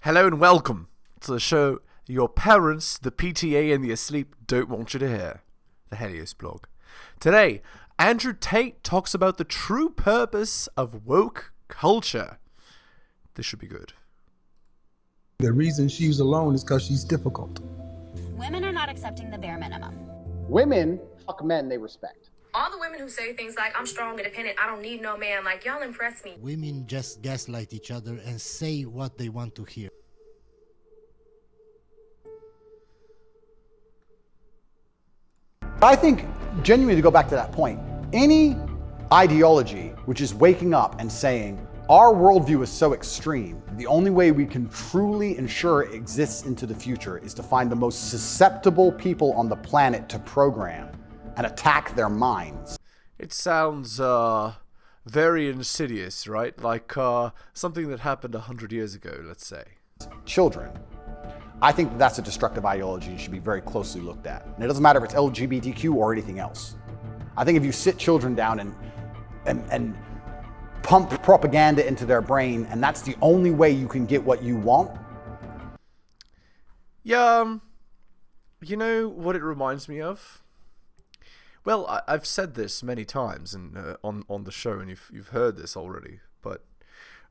Hello and welcome to the show your parents, the PTA and the asleep don't want you to hear, the heliosblog. Today, Andrew Tate talks about the true purpose of woke culture. This should be good. The reason she's alone is because she's difficult. Women are not accepting the bare minimum. Women fuck men they respect. All the women who say things like, I'm strong, independent, I don't need no man, like, y'all impress me. Women just gaslight each other and say what they want to hear. I think, genuinely, to go back to that point, any ideology which is waking up and saying, our worldview is so extreme, the only way we can truly ensure it exists into the future is to find the most susceptible people on the planet to program and attack their minds. It sounds very insidious, right? Like something that happened 100 years ago, let's say. Children. I think that's a destructive ideology and should be very closely looked at. And it doesn't matter if it's LGBTQ or anything else. I think if you sit children down and pump propaganda into their brain, and that's the only way you can get what you want. Yeah, you know what it reminds me of? Well, I've said this many times on the show, and you've heard this already, but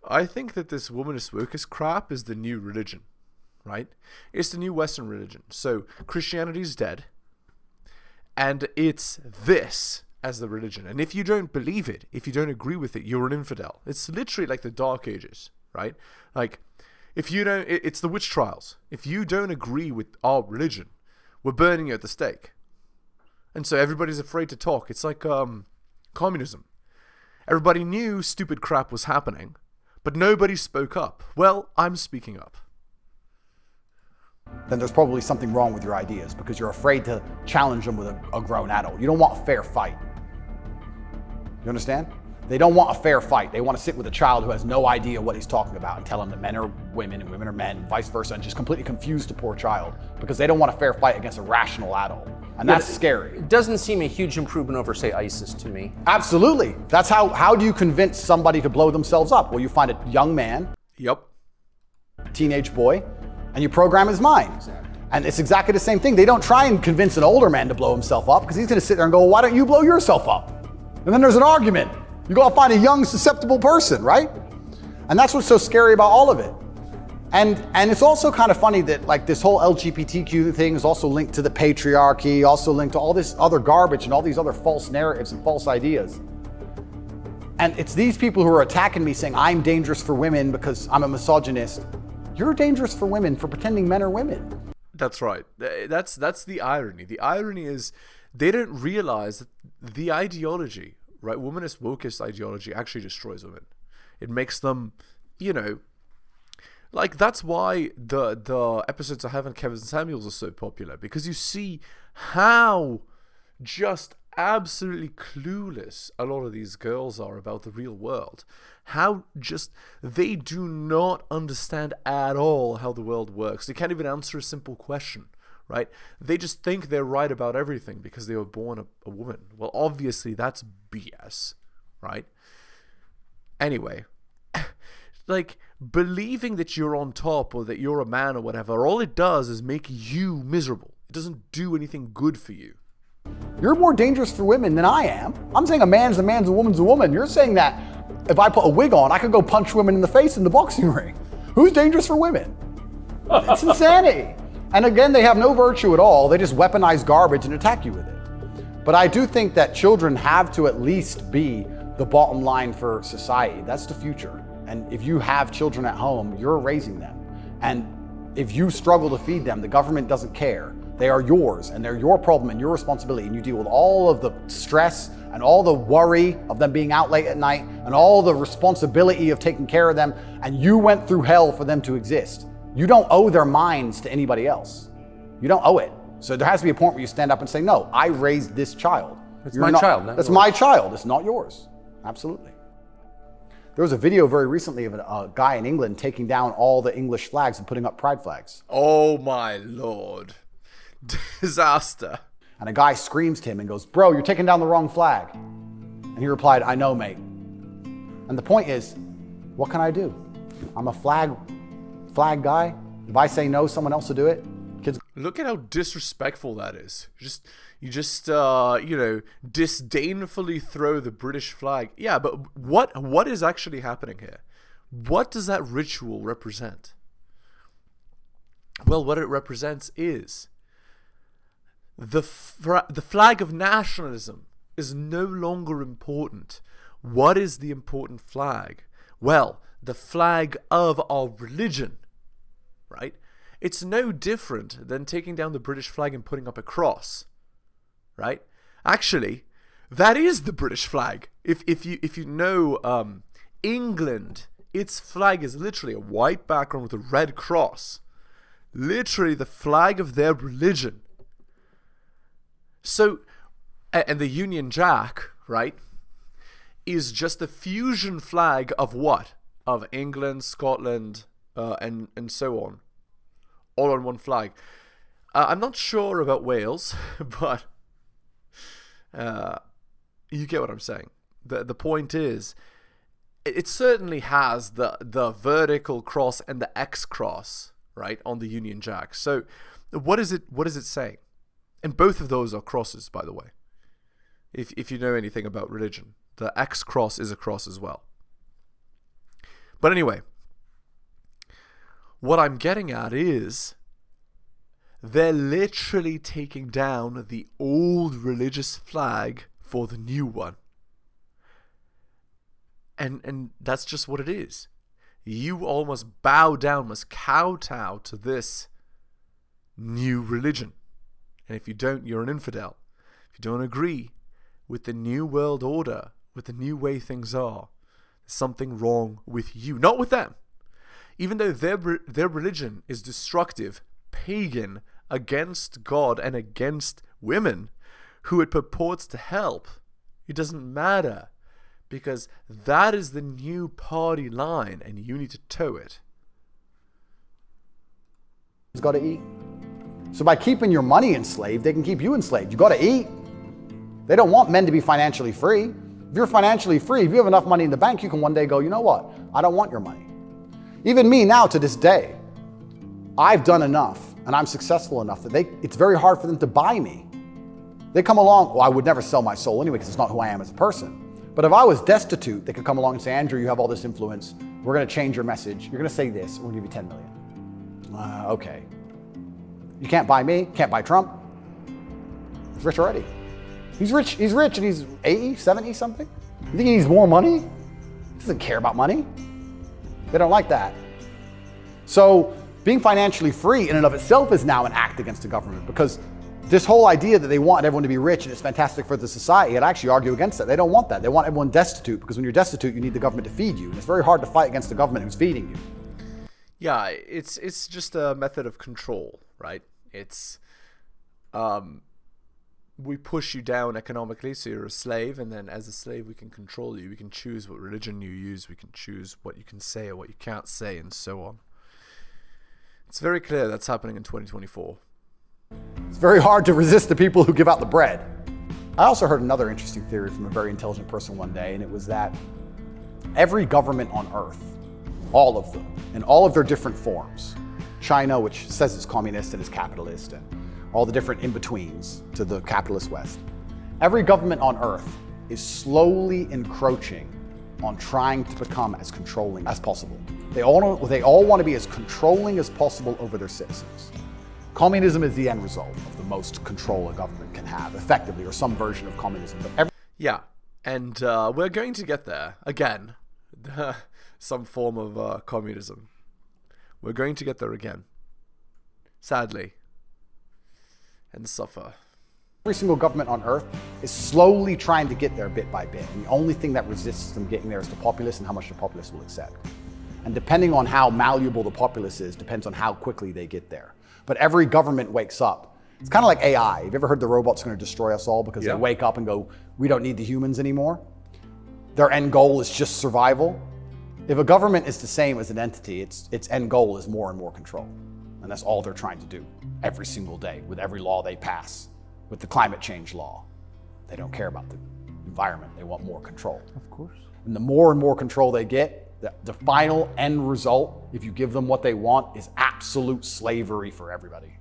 I think that this womanist wokeist crap is the new religion, right? It's the new Western religion. So Christianity's dead, and it's this as the religion. And if you don't believe it, if you don't agree with it, you're an infidel. It's literally like the Dark Ages, right? Like, if you don't, it's the witch trials. If you don't agree with our religion, we're burning you at the stake. And so everybody's afraid to talk. It's like communism. Everybody knew stupid crap was happening, but nobody spoke up. Well, I'm speaking up. Then there's probably something wrong with your ideas because you're afraid to challenge them with a grown adult. You don't want a fair fight. You understand? They don't want a fair fight. They want to sit with a child who has no idea what he's talking about and tell him that men are women and women are men, and vice versa, and just completely confuse the poor child because they don't want a fair fight against a rational adult. And that's scary. It doesn't seem a huge improvement over, say, ISIS to me. Absolutely. That's how do you convince somebody to blow themselves up? Well, you find a young man, Yep. teenage boy, and you program his mind. Exactly. And it's exactly the same thing. They don't try and convince an older man to blow himself up because he's going to sit there and go, well, why don't you blow yourself up? And then there's an argument. You go find a young, susceptible person, right? And that's what's so scary about all of it. And it's also kind of funny that like this whole LGBTQ thing is also linked to the patriarchy, also linked to all this other garbage and all these other false narratives and false ideas. And it's these people who are attacking me saying I'm dangerous for women because I'm a misogynist. You're dangerous for women for pretending men are women. That's right. That's the irony. The irony is they don't realize that the ideology, right, womanist wokeist ideology actually destroys women. It makes them, you know, like that's why the episodes I have on Kevin Samuels are so popular, because you see how just absolutely clueless a lot of these girls are about the real world. How just they do not understand at all how the world works. They can't even answer a simple question, right? They just think they're right about everything because they were born a woman. Well, obviously that's BS, right? Anyway, like believing that you're on top or that you're a man or whatever, all it does is make you miserable. It doesn't do anything good for you. You're more dangerous for women than I am. I'm saying a man's a woman's a woman. You're saying that if I put a wig on, I could go punch women in the face in the boxing ring. Who's dangerous for women? It's insanity. And again, they have no virtue at all. They just weaponize garbage and attack you with it. But I do think that children have to at least be the bottom line for society. That's the future. And if you have children at home, you're raising them. And if you struggle to feed them, the government doesn't care. They are yours, and they're your problem and your responsibility, and you deal with all of the stress and all the worry of them being out late at night and all the responsibility of taking care of them, and you went through hell for them to exist. You don't owe their minds to anybody else. You don't owe it. So there has to be a point where you stand up and say, no, I raised this child. It's my child. That's my child. It's not yours. Absolutely. There was a video very recently of a guy in England taking down all the English flags and putting up pride flags. Oh my Lord. Disaster. And a guy screams to him and goes, bro, you're taking down the wrong flag. And he replied, I know, mate. And the point is, what can I do? I'm a flag flag guy. If I say no, someone else will do it. Kids. Look at how disrespectful that is. You just disdainfully throw the British flag. Yeah, but what is actually happening here? What does that ritual represent? Well, what it represents is the flag of nationalism is no longer important. What is the important flag? Well, the flag of our religion, right? It's no different than taking down the British flag and putting up a cross, right? Actually, that is the British flag. If you know England, its flag is literally a white background with a red cross. Literally the flag of their religion. So, and the Union Jack, right, is just a fusion flag of what? Of England, Scotland, and so on. All on one flag. I'm not sure about Wales, but you get what I'm saying. The point is, it certainly has the vertical cross and the X cross, right, on the Union Jack. So what is it saying? And both of those are crosses, by the way. If you know anything about religion, the X cross is a cross as well. But anyway, what I'm getting at is they're literally taking down the old religious flag for the new one. And that's just what it is. You all must bow down, must kowtow to this new religion. And if you don't, you're an infidel. If you don't agree with the new world order, with the new way things are, there's something wrong with you, not with them. Even though their religion is destructive, pagan, against God and against women who it purports to help, it doesn't matter. Because that is the new party line, and you need to toe it. It's got to eat. So by keeping your money enslaved, they can keep you enslaved. You got to eat. They don't want men to be financially free. If you're financially free, if you have enough money in the bank, you can one day go, you know what? I don't want your money. Even me now to this day, I've done enough and I'm successful enough that it's very hard for them to buy me. They come along, well, I would never sell my soul anyway because it's not who I am as a person. But if I was destitute, they could come along and say, Andrew, you have all this influence. We're going to change your message. You're going to say this. We're going to give you 10 million. Okay. You can't buy me. Can't buy Trump. He's rich already. He's rich and he's 80, 70 something. You think he needs more money? He doesn't care about money. They don't like that. So being financially free in and of itself is now an act against the government, because this whole idea that they want everyone to be rich and it's fantastic for the society, I'd actually argue against that. They don't want that. They want everyone destitute, because when you're destitute, you need the government to feed you. And it's very hard to fight against the government who's feeding you. Yeah, it's just a method of control, right? It's we push you down economically, so you're a slave, and then as a slave we can control you. We can choose what religion you use, we can choose what you can say or what you can't say, and so on. It's very clear that's happening in 2024. It's very hard to resist the people who give out the bread. I also heard another interesting theory from a very intelligent person one day, and it was that every government on earth, all of them, in all of their different forms, China, which says it's communist and is capitalist, and all the different in-betweens to the capitalist West, every government on earth is slowly encroaching on trying to become as controlling as possible. They all want to be as controlling as possible over their citizens. Communism is the end result of the most control a government can have, effectively, or some version of communism. But yeah, and we're going to get there again. Some form of communism. We're going to get there again, sadly, and suffer. Every single government on earth is slowly trying to get there bit by bit. And the only thing that resists them getting there is the populace and how much the populace will accept. And depending on how malleable the populace is, depends on how quickly they get there. But every government wakes up. It's kind of like AI. Have you ever heard the robot's going to destroy us all because they wake up and go, we don't need the humans anymore? Their end goal is just survival. If a government is the same as an entity, its end goal is more and more control. And that's all they're trying to do every single day with every law they pass. With the climate change law, they don't care about the environment. They want more control. Of course. And the more and more control they get, The final end result, if you give them what they want, is absolute slavery for everybody.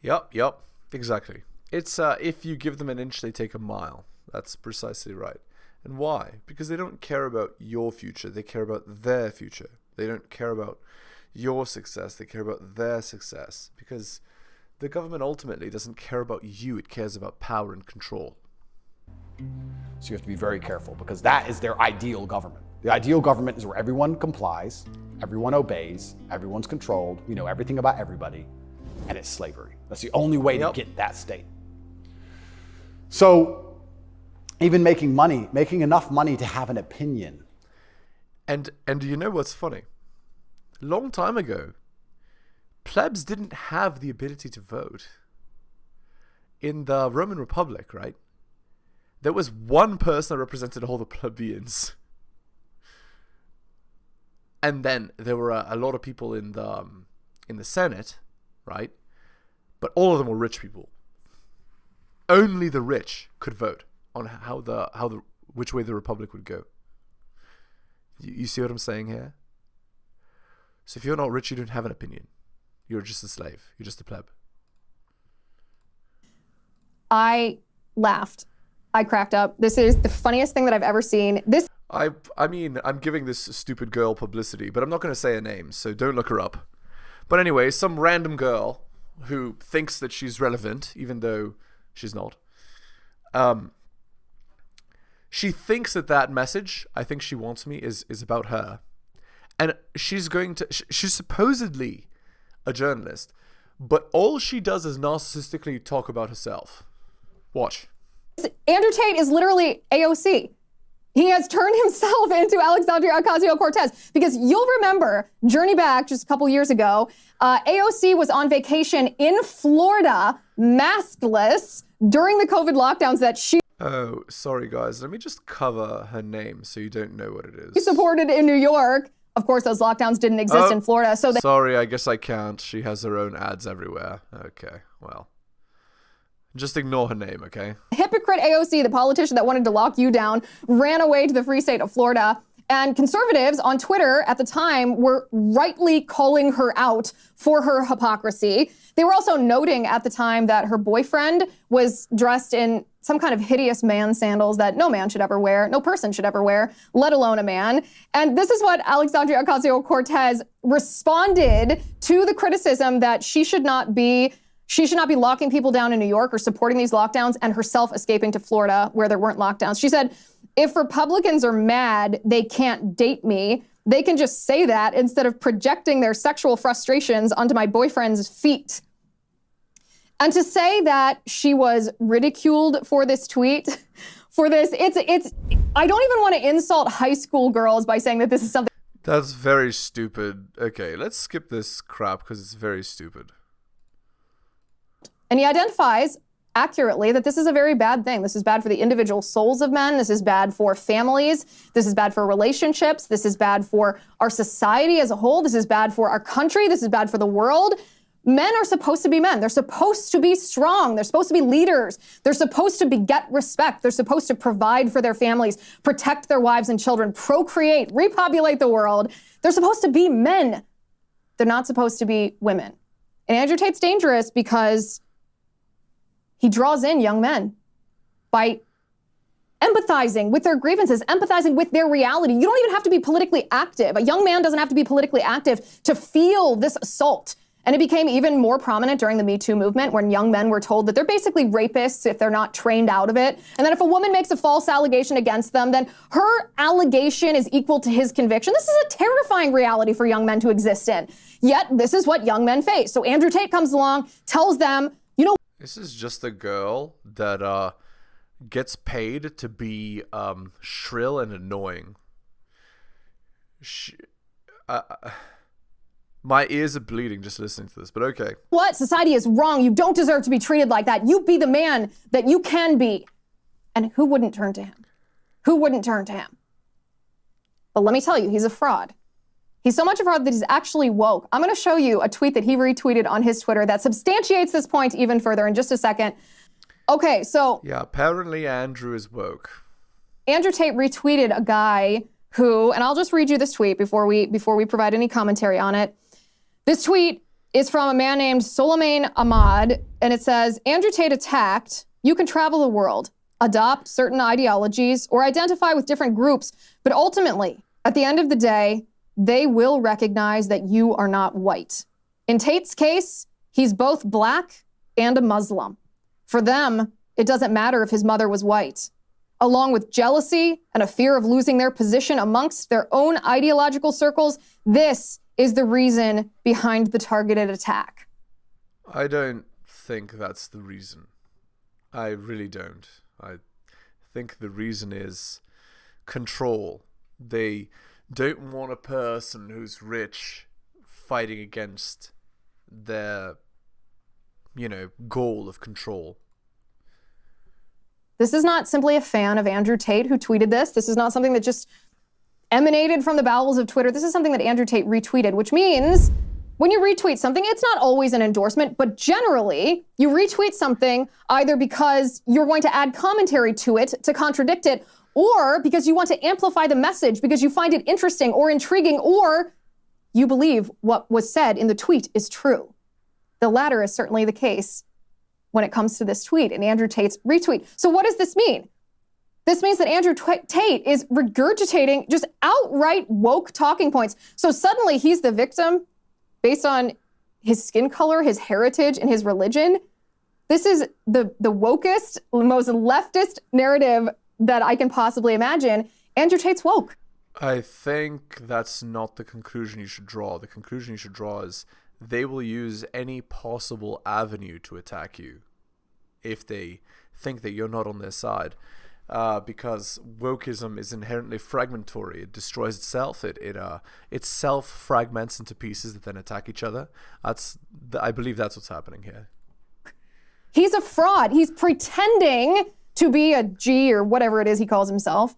Yep, exactly. It's if you give them an inch, they take a mile. That's precisely right. And why? Because they don't care about your future. They care about their future. They don't care about your success. They care about their success. Because the government ultimately doesn't care about you. It cares about power and control. So you have to be very careful, because that is their ideal government. The ideal government is where everyone complies, everyone obeys, everyone's controlled, we know everything about everybody, and it's slavery. That's the only way to get that state. So even making enough money to have an opinion. And you know what's funny? Long time ago, plebs didn't have the ability to vote. In the Roman Republic, right? There was one person that represented all the plebeians. And then there were a lot of people in the Senate, right? But all of them were rich people. Only the rich could vote on which way the Republic would go. You see what I'm saying here? So if you're not rich, you don't have an opinion. You're just a slave. You're just a pleb. I laughed. I cracked up. This is the funniest thing that I've ever seen. I mean, I'm giving this stupid girl publicity, but I'm not going to say her name, so don't look her up. But anyway, some random girl who thinks that she's relevant, even though she's not. She thinks that message, I think she wants me, is about her. And she's supposedly a journalist, but all she does is narcissistically talk about herself. Watch. Andrew Tate is literally AOC. He has turned himself into Alexandria Ocasio-Cortez, because you'll remember, journey back just a couple years ago, AOC was on vacation in Florida, maskless, during the COVID lockdowns that she Oh, sorry guys, let me just cover her name so you don't know what it is. supported in New York. Of course, those lockdowns didn't exist in Florida. So sorry, I guess I can't. She has her own ads everywhere. Okay, well. Just ignore her name, okay? Hypocrite AOC, the politician that wanted to lock you down, ran away to the free state of Florida. And conservatives on Twitter at the time were rightly calling her out for her hypocrisy. They were also noting at the time that her boyfriend was dressed in some kind of hideous man sandals that no man should ever wear, no person should ever wear, let alone a man. And this is what Alexandria Ocasio-Cortez responded to the criticism that she should not be locking people down in New York or supporting these lockdowns, and herself escaping to Florida where there weren't lockdowns. She said, if Republicans are mad they can't date me, they can just say that instead of projecting their sexual frustrations onto my boyfriend's feet. And to say that she was ridiculed for this tweet, it's I don't even want to insult high school girls by saying that this is something. That's very stupid. Okay, let's skip this crap because it's very stupid. And he identifies accurately that this is a very bad thing. This is bad for the individual souls of men. This is bad for families. This is bad for relationships. This is bad for our society as a whole. This is bad for our country. This is bad for the world. Men are supposed to be men. They're supposed to be strong. They're supposed to be leaders. They're supposed to beget respect. They're supposed to provide for their families, protect their wives and children, procreate, repopulate the world. They're supposed to be men. They're not supposed to be women. And Andrew Tate's dangerous because he draws in young men by empathizing with their grievances, empathizing with their reality. You don't even have to be politically active. A young man doesn't have to be politically active to feel this assault. And it became even more prominent during the Me Too movement, when young men were told that they're basically rapists if they're not trained out of it. And that if a woman makes a false allegation against them, then her allegation is equal to his conviction. This is a terrifying reality for young men to exist in. Yet this is what young men face. So Andrew Tate comes along, tells them, you know, this is just a girl that gets paid to be shrill and annoying. My ears are bleeding just listening to this, but okay. What? Society is wrong. You don't deserve to be treated like that. You be the man that you can be. And who wouldn't turn to him? Who wouldn't turn to him? But let me tell you, he's a fraud. He's so much a fraud that he's actually woke. I'm going to show you a tweet that he retweeted on his Twitter that substantiates this point even further in just a second. Okay, so... yeah, apparently Andrew is woke. Andrew Tate retweeted a guy who, and I'll just read you this tweet before we provide any commentary on it. This tweet is from a man named Soleiman Ahmad, and it says, Andrew Tate attacked, you can travel the world, adopt certain ideologies, or identify with different groups, but ultimately, at the end of the day, they will recognize that you are not white. In Tate's case, he's both black and a Muslim. For them, it doesn't matter if his mother was white. Along with jealousy and a fear of losing their position amongst their own ideological circles, this is the reason behind the targeted attack. I don't think that's the reason. I really don't. I think the reason is control. They don't want a person who's rich fighting against their, goal of control. This is not simply a fan of Andrew Tate who tweeted this. This is not something that just emanated from the bowels of Twitter. This is something that Andrew Tate retweeted, which means when you retweet something, it's not always an endorsement, but generally you retweet something either because you're going to add commentary to it to contradict it, or because you want to amplify the message because you find it interesting or intriguing, or you believe what was said in the tweet is true. The latter is certainly the case when it comes to this tweet and Andrew Tate's retweet. So what does this mean? This means that Andrew Tate is regurgitating just outright woke talking points. So suddenly he's the victim based on his skin color, his heritage, and his religion. This is the wokest, most leftist narrative that I can possibly imagine. Andrew Tate's woke. I think that's not the conclusion you should draw. The conclusion you should draw is they will use any possible avenue to attack you if they think that you're not on their side. Because wokeism is inherently fragmentary. It destroys itself. It self-fragments into pieces that then attack each other. I believe that's what's happening here. He's a fraud. He's pretending to be a G or whatever it is he calls himself.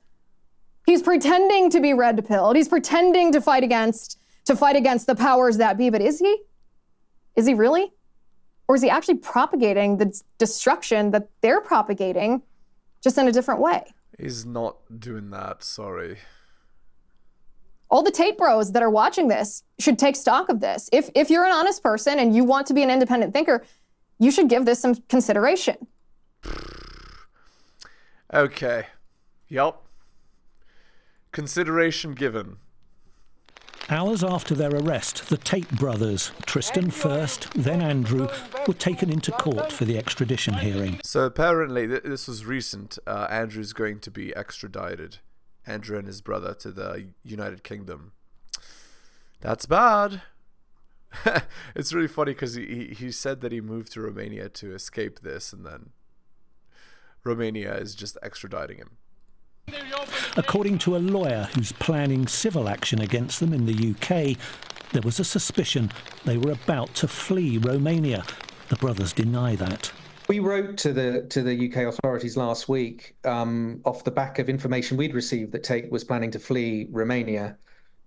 He's pretending to be red-pilled. He's pretending to fight against the powers that be. But is he? Is he really? Or is he actually propagating the destruction that they're propagating, just in a different way? He's not doing that, sorry. All the Tate bros that are watching this should take stock of this. If you're an honest person and you want to be an independent thinker, you should give this some consideration. Okay. Yup. Consideration given. Hours after their arrest, the Tate brothers, Tristan first, then Andrew, were taken into court for the extradition hearing. So apparently, this was recent, Andrew's going to be extradited. Andrew and his brother to the United Kingdom. That's bad. It's really funny because he said that he moved to Romania to escape this, and then Romania is just extraditing him. According to a lawyer who's planning civil action against them in the UK, there was a suspicion they were about to flee Romania. The brothers deny that. We wrote to the UK authorities last week off the back of information we'd received that Tate was planning to flee Romania.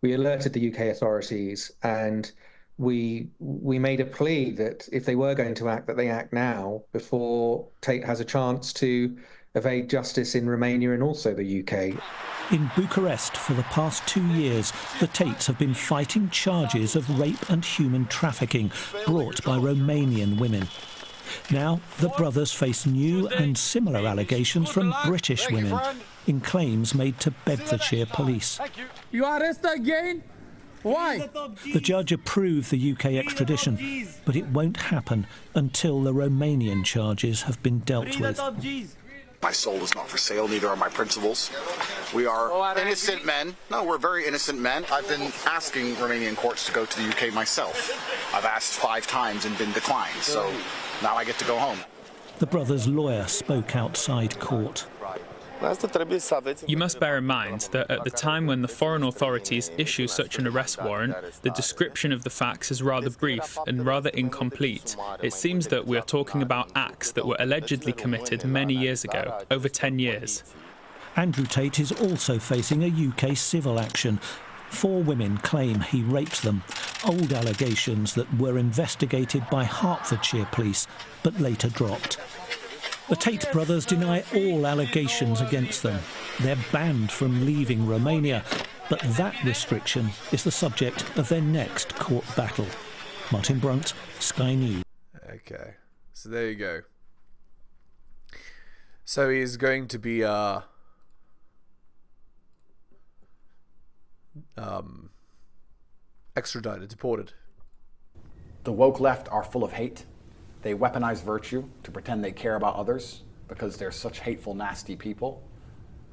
We alerted the UK authorities, and we made a plea that if they were going to act, that they act now before Tate has a chance to evade justice in Romania and also the UK. In Bucharest for the past 2 years, the Tates have been fighting charges of rape and human trafficking brought by Romanian women. Now, the brothers face new and similar allegations from British women in claims made to Bedfordshire police. You arrest again? Why? The judge approved the UK extradition, but it won't happen until the Romanian charges have been dealt with. My soul is not for sale, neither are my principles. We are innocent men. No, we're very innocent men. I've been asking Romanian courts to go to the UK myself. I've asked 5 times and been declined, so now I get to go home. The brothers' lawyer spoke outside court. You must bear in mind that at the time when the foreign authorities issue such an arrest warrant, the description of the facts is rather brief and rather incomplete. It seems that we are talking about acts that were allegedly committed many years ago, over 10 years. Andrew Tate is also facing a UK civil action. 4 women claim he raped them, old allegations that were investigated by Hertfordshire police, but later dropped. The Tate brothers deny all allegations against them. They're banned from leaving Romania, But that restriction is the subject of their next court battle. Martin Brunt, Sky News. Okay, so there you go. So he's going to be extradited, deported. The woke left are full of hate. They weaponize virtue to pretend they care about others because they're such hateful, nasty people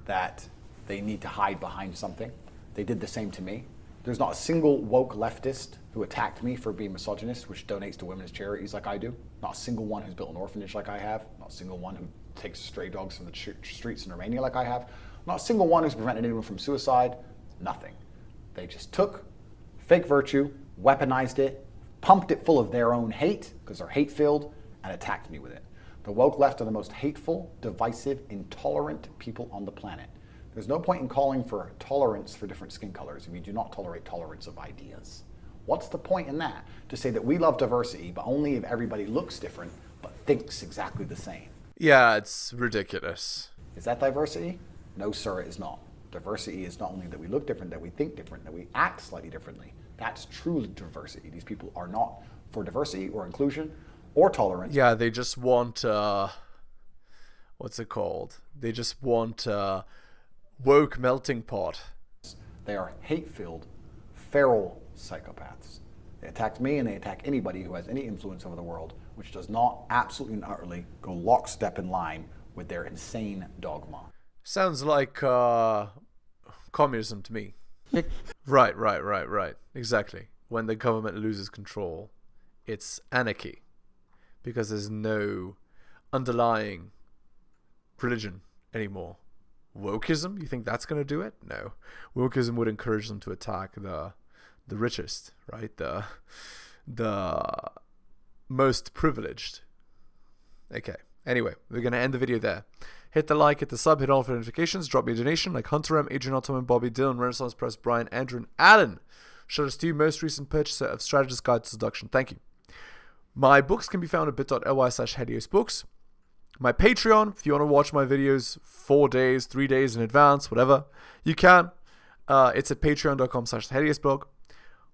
that they need to hide behind something. They did the same to me. There's not a single woke leftist who attacked me for being misogynist, which donates to women's charities like I do. Not a single one who's built an orphanage like I have. Not a single one who takes stray dogs from the streets in Romania like I have. Not a single one who's prevented anyone from suicide. Nothing. They just took fake virtue, weaponized it, pumped it full of their own hate, because they're hate-filled, and attacked me with it. The woke left are the most hateful, divisive, intolerant people on the planet. There's no point in calling for tolerance for different skin colors if you do not tolerate tolerance of ideas. What's the point in that? To say that we love diversity, but only if everybody looks different, but thinks exactly the same. Yeah, it's ridiculous. Is that diversity? No, sir, it is not. Diversity is not only that we look different, that we think different, that we act slightly differently. That's true diversity. These people are not for diversity or inclusion or tolerance. Yeah, they just want, what's it called? They just want woke melting pot. They are hate-filled, feral psychopaths. They attacked me and they attack anybody who has any influence over the world, which does not absolutely and utterly go lockstep in line with their insane dogma. Sounds like communism to me. Right. Exactly. When the government loses control, it's anarchy. Because there's no underlying religion anymore. Wokeism? You think that's going to do it? No. Wokeism would encourage them to attack the richest, right? The most privileged. Okay. Anyway, we're going to end the video there. Hit the like, hit the sub, hit all for notifications, drop me a donation like Hunter M, Adrian Ottoman, Bobby, Dylan, Renaissance Press, Brian, Andrew, and Alan. Shout out to you, most recent purchaser of Strategist Guide to Seduction. Thank you. My books can be found at bit.ly/heliosbooks. My Patreon, if you want to watch my videos 4 days, 3 days in advance, whatever, you can. It's at patreon.com/theheliosblog.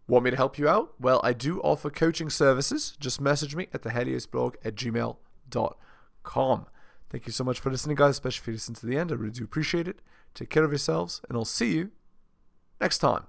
Want me to help you out? Well, I do offer coaching services. Just message me at theheliosblog@gmail.com. Thank you so much for listening, guys, especially if you listen to the end. I really do appreciate it. Take care of yourselves, and I'll see you next time.